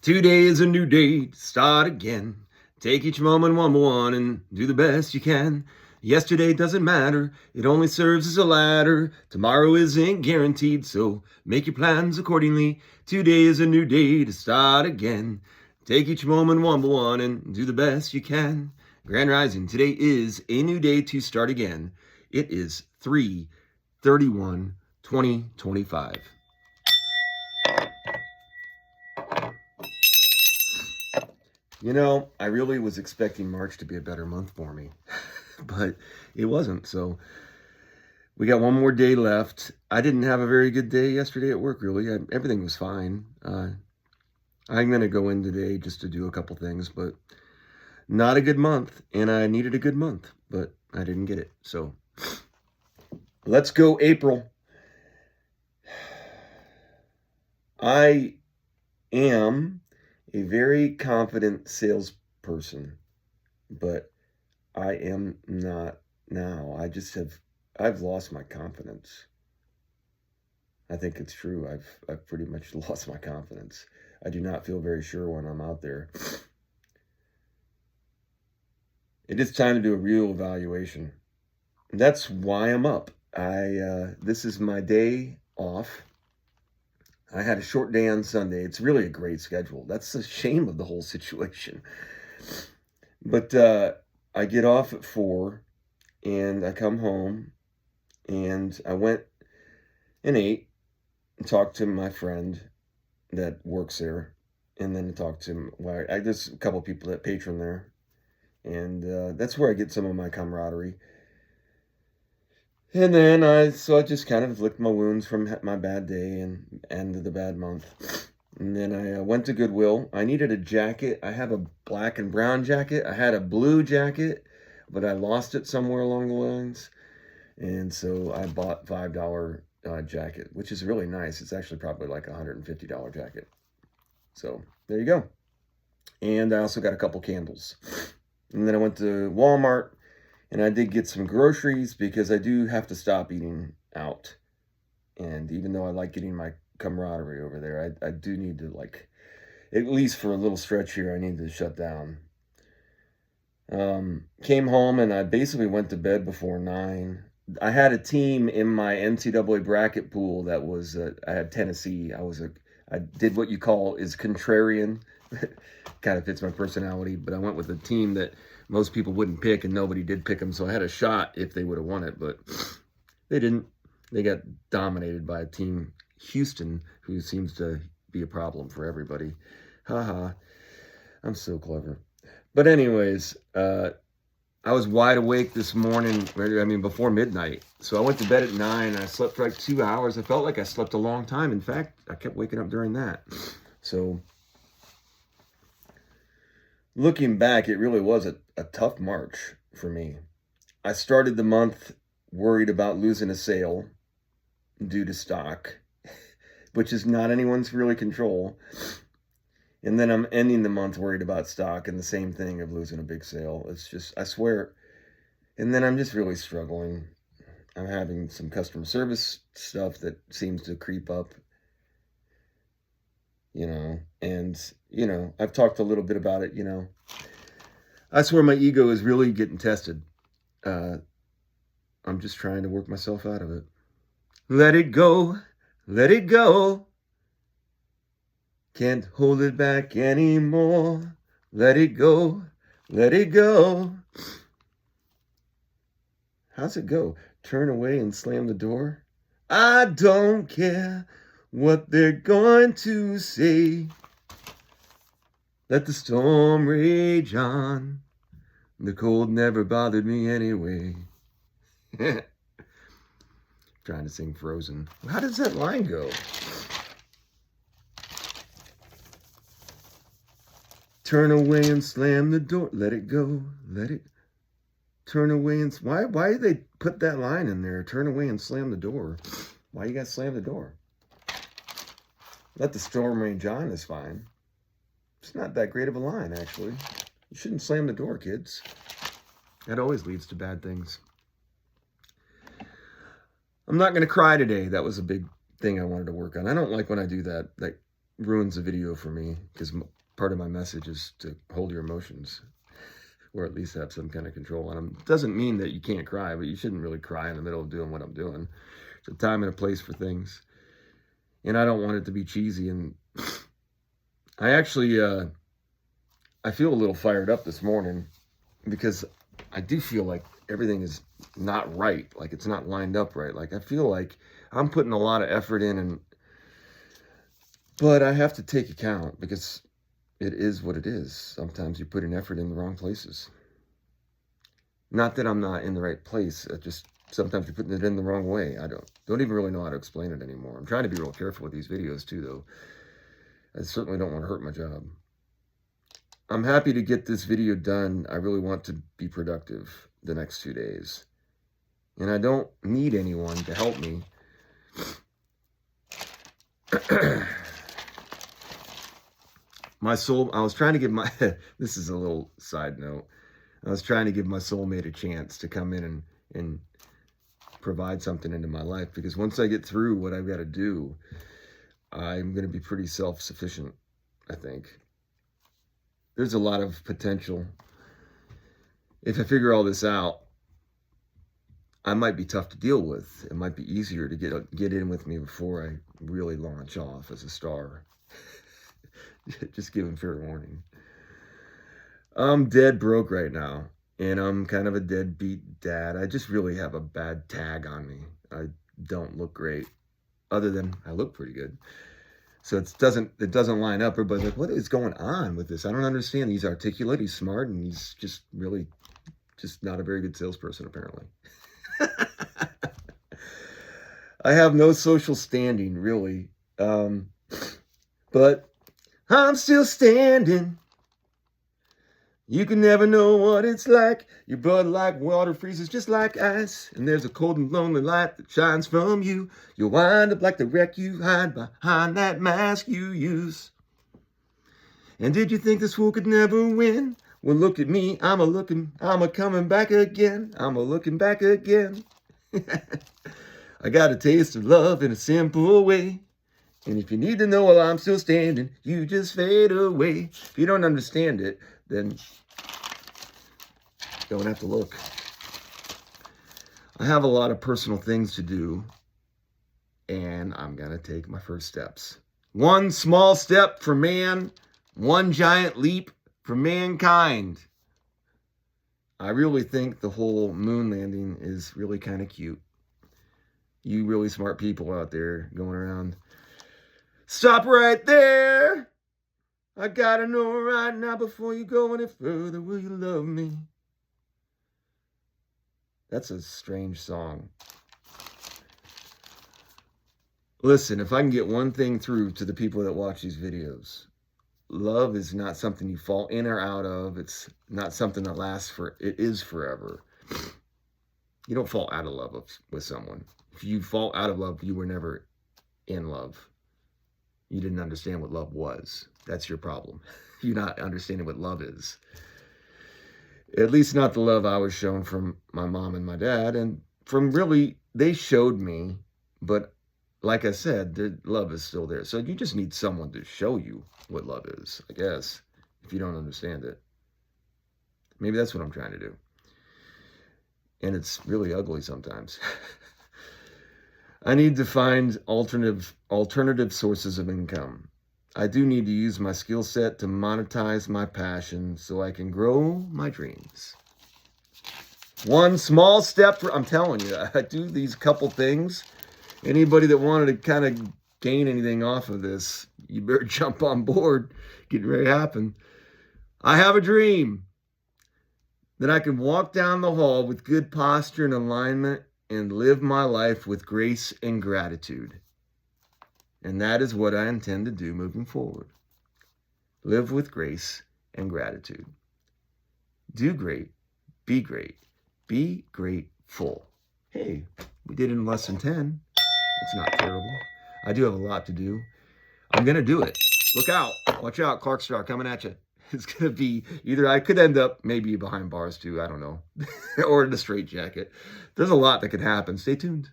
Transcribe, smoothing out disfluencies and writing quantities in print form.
Today is a new day to start again. Take each moment one by one and do the best you can. Yesterday doesn't matter, it only serves as a ladder. Tomorrow isn't guaranteed, so make your plans accordingly. Today is a new day to start again. Take each moment one by one and do the best you can. Grand Rising, today is a new day to start again. It is 3/31/2025. You know, I really was expecting March to be a better month for me, but it wasn't. So we got one more day left. I didn't have a very good day yesterday at work, really. Everything was fine. I'm going to go in today just to do a couple things, but not a good month. And I needed a good month, but I didn't get it. So let's go April. I am a very confident salesperson, but I am not now. I've lost my confidence. I think it's true. I've pretty much lost my confidence. I do not feel very sure when I'm out there. It is time to do a real evaluation. That's why I'm up. This is my day off. I had a short day on Sunday. It's really a great schedule. That's the shame of the whole situation. But I get off at 4 and I come home and I went and ate and talked to my friend that works there. And then I talked to there's a couple people that patron there. And that's where I get some of my camaraderie. And then I just kind of licked my wounds from my bad day and end of the bad month. And then I went to Goodwill. I needed a jacket. I have a black and brown jacket. I had a blue jacket, but I lost it somewhere along the lines. And so I bought $5 jacket, which is really nice. It's actually probably like a $150 jacket. So there you go. And I also got a couple candles. And then I went to Walmart. And I did get some groceries because I do have to stop eating out. And even though I like getting my camaraderie over there, I do need to, like, at least for a little stretch here, I need to shut down. Came home and I basically went to bed before 9. I had a team in my NCAA bracket pool that was, I had Tennessee. I did what you call is contrarian. Kind of fits my personality, but I went with a team that most people wouldn't pick, and nobody did pick them, so I had a shot if they would have won it, but they didn't. They got dominated by a team, Houston, who seems to be a problem for everybody. Haha, I'm so clever. But anyways, I was wide awake this morning, before midnight, so I went to bed at 9, and I slept for like 2 hours. I felt like I slept a long time. In fact, I kept waking up during that. So looking back, it really was a tough March for me. I started the month worried about losing a sale due to stock, which is not anyone's really control. And then I'm ending the month worried about stock and the same thing of losing a big sale. It's just, I swear. And then I'm just really struggling. I'm having some customer service stuff that seems to creep up. I've talked a little bit about it, I swear my ego is really getting tested. I'm just trying to work myself out of it. Let it go, let it go. Can't hold it back anymore. Let it go, let it go. How's it go? Turn away and slam the door? I don't care what they're going to say. Let the storm rage on. The cold never bothered me anyway. Trying to sing Frozen. How does that line go? Turn away and slam the door. Let it go. Let it. Turn away and... Why did they put that line in there? Turn away and slam the door. Why you gotta slam the door? Let the storm rage on is fine. It's not that great of a line, actually. You shouldn't slam the door, kids. That always leads to bad things. I'm not going to cry today. That was a big thing I wanted to work on. I don't like when I do that. That ruins the video for me because part of my message is to hold your emotions, or at least have some kind of control on them. Doesn't mean that you can't cry, but you shouldn't really cry in the middle of doing what I'm doing. There's a time and a place for things. And I don't want it to be cheesy. And I actually, I feel a little fired up this morning because I do feel like everything is not right. Like it's not lined up right. Like I feel like I'm putting a lot of effort in, but I have to take account because it is what it is. Sometimes you put an effort in the wrong places. Not that I'm not in the right place. Just sometimes you're putting it in the wrong way. I don't even really know how to explain it anymore. I'm trying to be real careful with these videos too, though. I certainly don't want to hurt my job. I'm happy to get this video done. I really want to be productive the next 2 days. And I don't need anyone to help me. My soul, I was trying to give my, this is a little side note. I was trying to give my soulmate a chance to come in and provide something into my life, because once I get through what I've got to do, I'm going to be pretty self-sufficient, I think. There's a lot of potential. If I figure all this out, I might be tough to deal with. It might be easier to get in with me before I really launch off as a star. Just giving fair warning. I'm dead broke right now, and I'm kind of a deadbeat dad. I just really have a bad tag on me. I don't look great, other than I look pretty good. So it doesn't line up. Everybody's like, what is going on with this? I don't understand. He's articulate, he's smart, and he's just really just not a very good salesperson, apparently. I have no social standing, really. But I'm still standing. You can never know what it's like. Your blood like water freezes just like ice. And there's a cold and lonely light that shines from you. You'll wind up like the wreck you hide behind that mask you use. And did you think this fool could never win? Well, look at me. I'm a coming back again. I'm a looking back again. I got a taste of love in a simple way. And if you need to know while I'm still standing, you just fade away. If you don't understand it, then don't have to look. I have a lot of personal things to do, and I'm going to take my first steps. One small step for man, one giant leap for mankind. I really think the whole moon landing is really kind of cute. You really smart people out there going around, stop right there. I gotta know right now before you go any further, will you love me? That's a strange song. Listen, if I can get one thing through to the people that watch these videos, love is not something you fall in or out of. It's not something that lasts it is forever. You don't fall out of love with someone. If you fall out of love, you were never in love. You didn't understand what love was. That's your problem. You're not understanding what love is. At least not the love I was shown from my mom and my dad. And from really, they showed me. But like I said, the love is still there. So you just need someone to show you what love is, I guess, if you don't understand it. Maybe that's what I'm trying to do. And it's really ugly sometimes. I need to find alternative sources of income. I do need to use my skill set to monetize my passion so I can grow my dreams. One small step I'm telling you, I do these couple things. Anybody that wanted to kind of gain anything off of this, you better jump on board. Getting ready to happen. I have a dream that I can walk down the hall with good posture and alignment and live my life with grace and gratitude. And that is what I intend to do moving forward. Live with grace and gratitude. Do great. Be great. Be grateful. Hey, we did it in less than 10. It's not terrible. I do have a lot to do. I'm going to do it. Look out. Watch out. Clark Star coming at you. It's going to be either I could end up maybe behind bars too. I don't know. Or in a straitjacket. There's a lot that could happen. Stay tuned.